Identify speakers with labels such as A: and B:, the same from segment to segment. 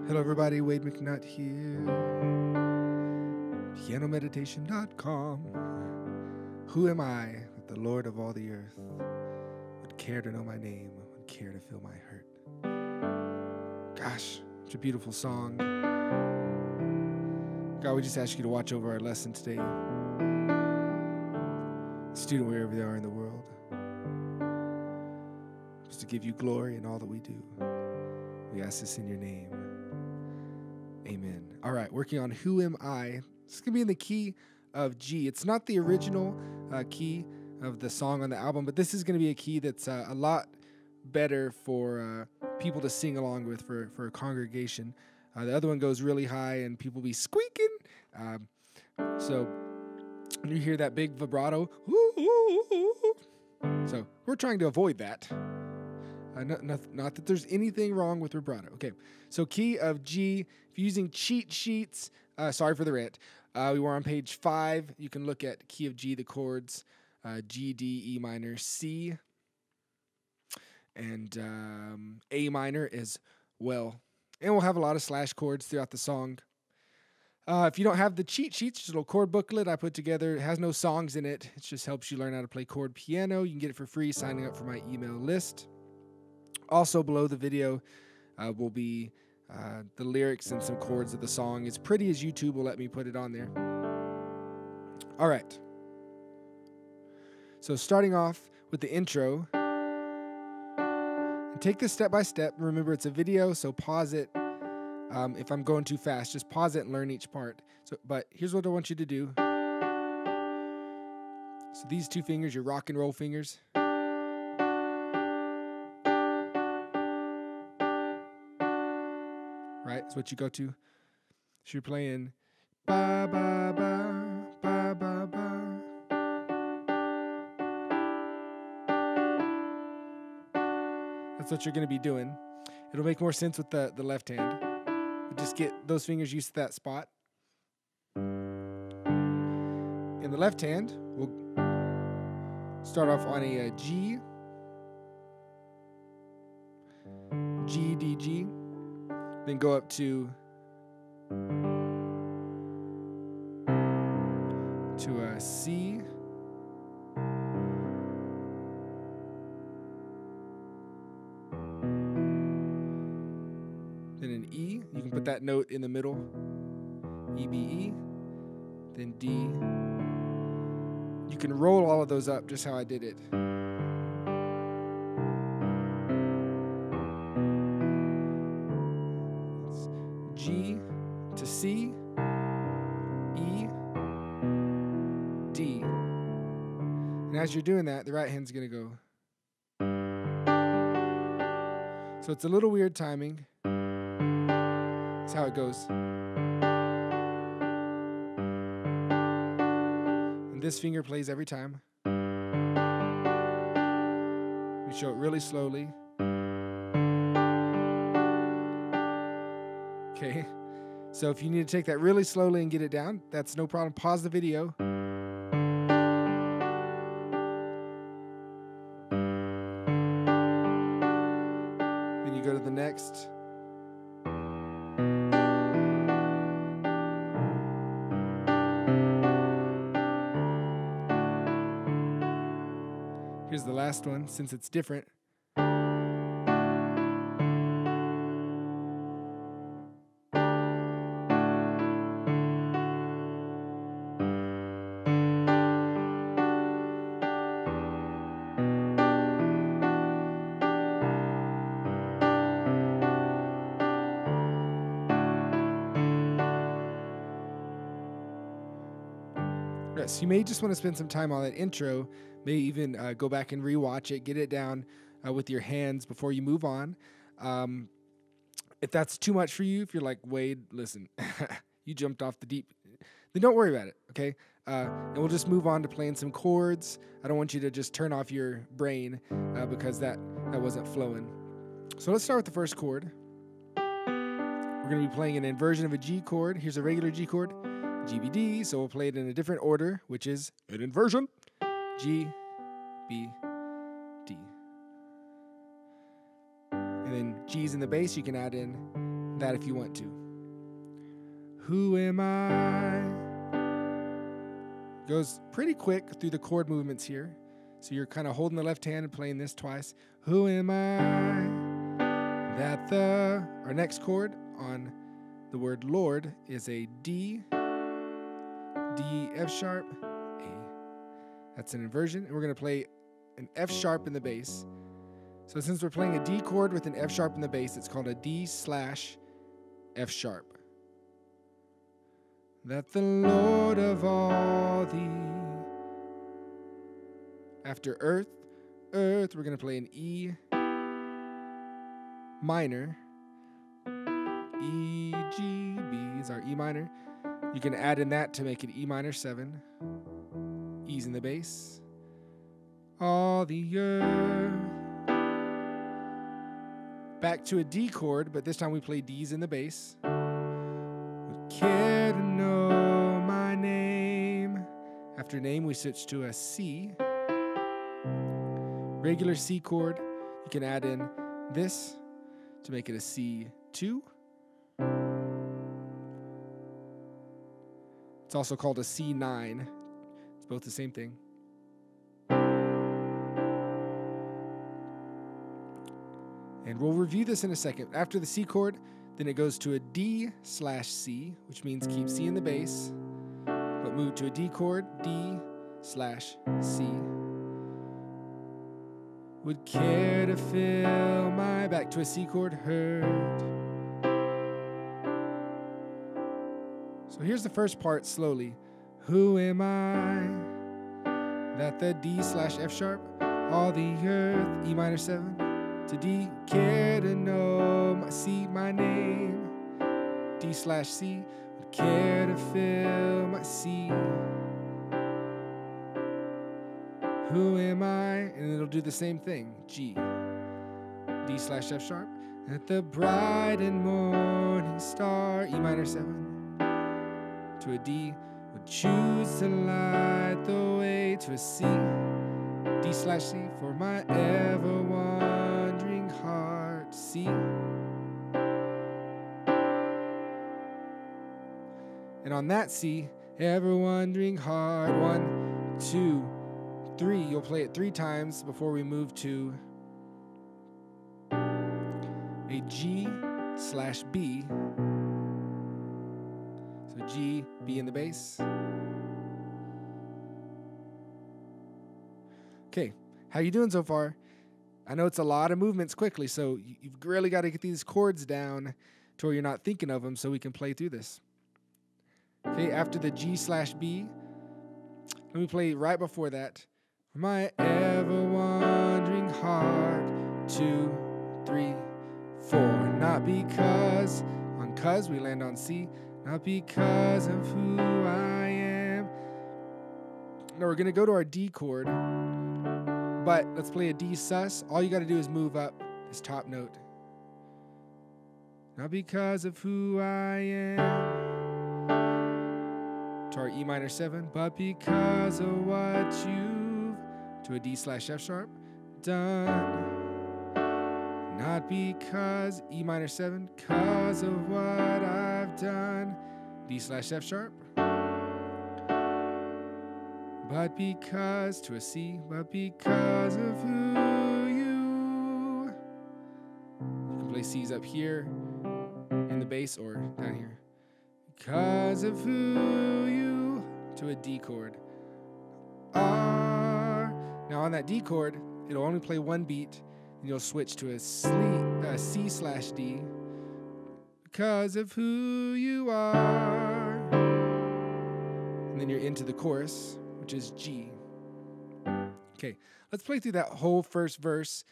A: Hello everybody, Wade McNutt here, pianomeditation.com. Who am I that the Lord of all the earth would care to know my name, would care to feel my hurt? Gosh, such a beautiful song. God, we just ask you to watch over our lesson today. Student, wherever they are in the world, just to give you glory in all that we do. We ask this in your name. Amen. All right, working on Who Am I? It's going to be in the key of G. It's not the original key of the song on the album, but this is going to be a key that's a lot better for people to sing along with for a congregation. The other one goes really high and people be squeaking. So when you hear that big vibrato, so we're trying to avoid that. Not that there's anything wrong with vibrato. Okay, so key of G. If you're using cheat sheets, sorry for the rant. We were on page 5. You can look at key of G, the chords, G, D, E minor, C, and A minor as well. And we'll have a lot of slash chords throughout the song. If you don't have the cheat sheets, just a little chord booklet I put together. It has no songs in it. It just helps you learn how to play chord piano. You can get it for free signing up for my email list. Also below the video will be the lyrics and some chords of the song. As pretty as YouTube will let me put it on there. All right. So starting off with the intro. And take this step by step. Remember, it's a video, so pause it. If I'm going too fast, just pause it and learn each part. But here's what I want you to do. So these two fingers, your rock and roll fingers. Right, that's what you go to. So you're playing ba ba ba ba ba ba. That's what you're going to be doing. It'll make more sense with the left hand. But just get those fingers used to that spot. In the left hand, we'll start off on a G, G, D, G. Then go up to a C, then an E. You can put that note in the middle, E, B, E, then D. You can roll all of those up just how I did it. G to C, E, D. And as you're doing that, the right hand's going to go. So it's a little weird timing. That's how it goes. And this finger plays every time. We show it really slowly. Okay, so if you need to take that really slowly and get it down, that's no problem. Pause the video. Then you go to the next. Here's the last one, since it's different. Yes, you may just want to spend some time on that intro, may even go back and rewatch it, get it down with your hands before you move on. If that's too much for you, if you're like, Wade, listen, you jumped off the deep, then don't worry about it, okay? And we'll just move on to playing some chords. I don't want you to just turn off your brain because that wasn't flowing. So let's start with the first chord. We're going to be playing an inversion of a G chord. Here's a regular G chord. G, B, D, so we'll play it in a different order, which is an inversion. G, B, D. And then G's in the bass, you can add in that if you want to. Who am I? Goes pretty quick through the chord movements here. So you're kind of holding the left hand and playing this twice. Who am I? That our next chord on the word Lord is a D, D, F sharp, A. That's an inversion, and we're going to play an F sharp in the bass. So since we're playing a D chord with an F sharp in the bass, it's called a D slash F sharp. That the Lord of all the... After earth, we're going to play an E minor. E, G, B is our E minor. You can add in that to make it E minor 7. E's in the bass. All the earth. Back to a D chord, but this time we play D's in the bass. Would care to know my name. After name, we switch to a C. Regular C chord. You can add in this to make it a C2. It's also called a C9. It's both the same thing. And we'll review this in a second. After the C chord, then it goes to a D slash C, which means keep C in the bass, but move to a D chord, D slash C. Would care to fill my... Back to a C chord, hurt. So here's the first part slowly. Who am I? That the D slash F sharp, all the earth, E minor 7. To D, care to know my C, my name. D slash C, would care to fill my C. Who am I? And it'll do the same thing. G, D slash F sharp. At the bright and morning star, E minor 7. To a D, would choose to light the way. To a C, D slash C, for my ever wandering heart. C. And on that C, ever wandering heart. 1, 2, 3. You'll play it 3 times before we move to a G slash B. So G, B in the bass. Okay, how you doing so far? I know it's a lot of movements quickly, so you've really got to get these chords down to where you're not thinking of them so we can play through this. Okay, after the G slash B, let me play right before that. My ever wandering heart, 2, 3, 4. Not because, on cuz we land on C. Not because of who I am. No, we're going to go to our D chord, but let's play a D sus. All you got to do is move up this top note. Not because of who I am. To our E minor 7, but because of what you've, to a D slash F sharp, done. Not because, E minor 7, because of what I've done. D slash F sharp. But because, to a C, but because of who you. You can play C's up here in the bass or down here. Because of who you, to a D chord. R. Now on that D chord, it'll only play 1 beat. And you'll switch to a C slash D. Because of who you are. And then you're into the chorus, which is G. Okay, let's play through that whole first verse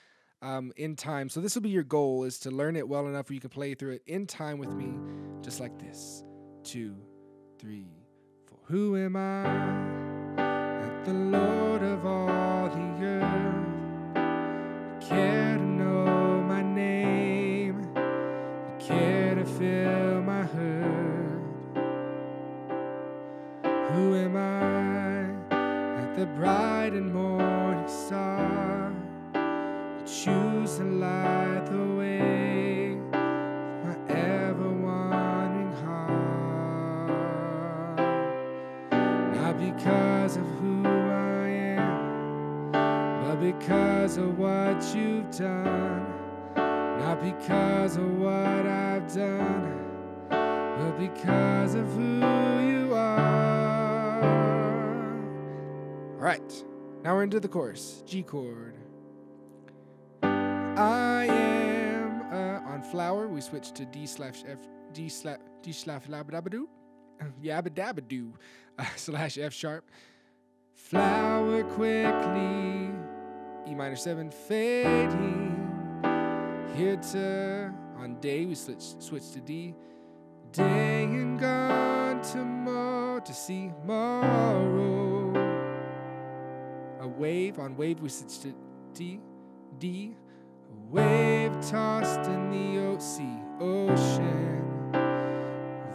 A: in time. So this will be your goal, is to learn it well enough where you can play through it in time with me, just like this. 2, 3, 4. Who am I? That the Lord of all the earth. Care to know my name, care to fill my hurt. Who am I? At the bright and morning star, choose to light the way, my ever because of what you've done, not because of what I've done, but because of who you are. All right, now we're into the chorus. G chord. I am on flower. We switch to D/F, D/labadabadoo, yabadabadoo, /F sharp. Flower quickly, E minor 7 fading. Here to on day we switch to D. Day and gone tomorrow to see tomorrow. A wave on wave we switch to D. D. A wave tossed in the ocean.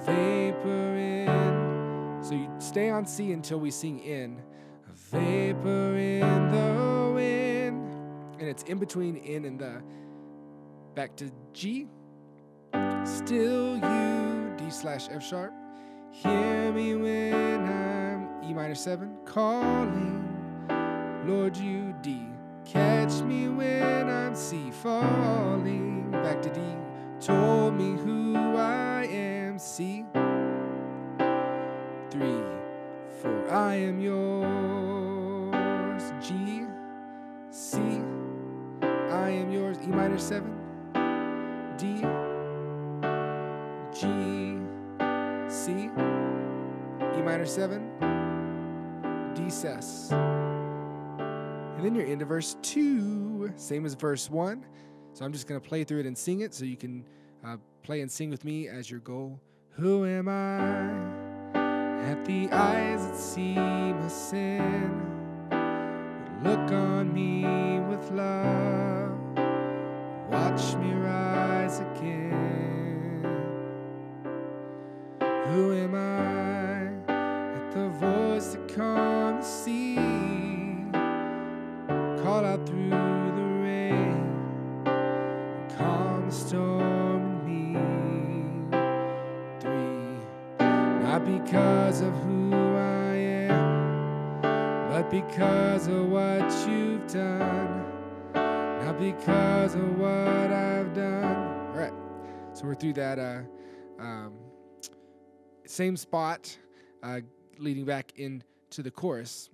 A: Vapor in. So you stay on C until we sing in. A vapor in the wind. And it's in between in and the. Back to G. Still you, D/F sharp. Hear me when I'm E minor 7 calling. Lord, you D. Catch me when I'm C falling. Back to D. Told me who I am. C. 3, 4. I am yours. G. C. I am yours. E minor 7. D. G. C. E minor 7. Dsus. And then you're into verse 2, same as verse 1. So I'm just going to play through it and sing it so you can play and sing with me as your goal. Who am I? At the eyes that see my sin, but look on me with love. Watch me rise again. Who am I? At the voice that calms the sea, call out through the rain, and calm the storm in me. 3, not because of who I am, but because of what you've done, not because of what I've done. All right, so we're through that same spot, leading back into the chorus.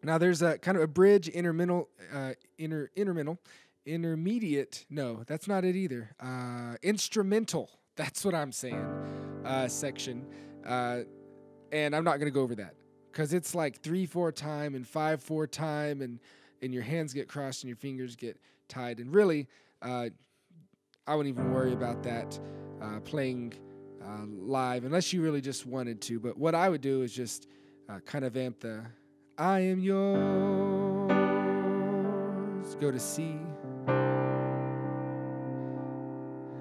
A: Now there's a kind of a bridge, intermediate. No, that's not it either. Instrumental. That's what I'm saying. Section, and I'm not gonna go over that because it's like 3/4 time and 5/4 time, and your hands get crossed and your fingers get tied. And really, I wouldn't even worry about that playing live unless you really just wanted to. But what I would do is just kind of amp the I am yours, go to C.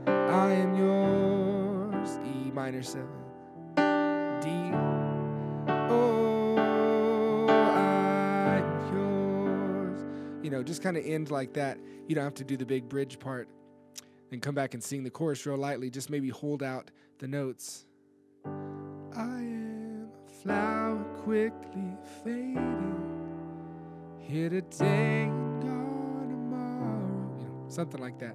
A: I am yours, E minor 7, D. Oh, I'm yours. You know, just kind of end like that. You don't have to do the big bridge part. Then come back and sing the chorus real lightly. Just maybe hold out the notes. I am a flower quickly fading, here today and gone tomorrow. You know, something like that.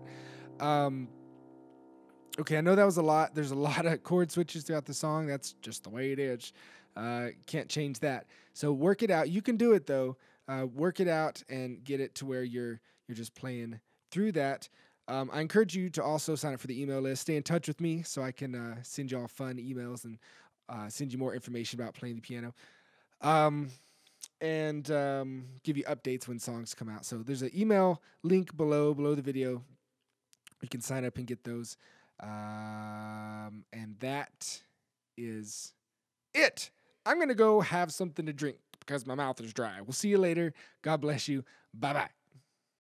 A: Okay, I know that was a lot. There's a lot of chord switches throughout the song. That's just the way it is. Can't change that. So work it out. You can do it though. Work it out and get it to where you're just playing through that. I encourage you to also sign up for the email list. Stay in touch with me so I can send you all fun emails and send you more information about playing the piano. And give you updates when songs come out. So there's an email link below the video. You can sign up and get those. And that is it. I'm going to go have something to drink because my mouth is dry. We'll see you later. God bless you. Bye-bye.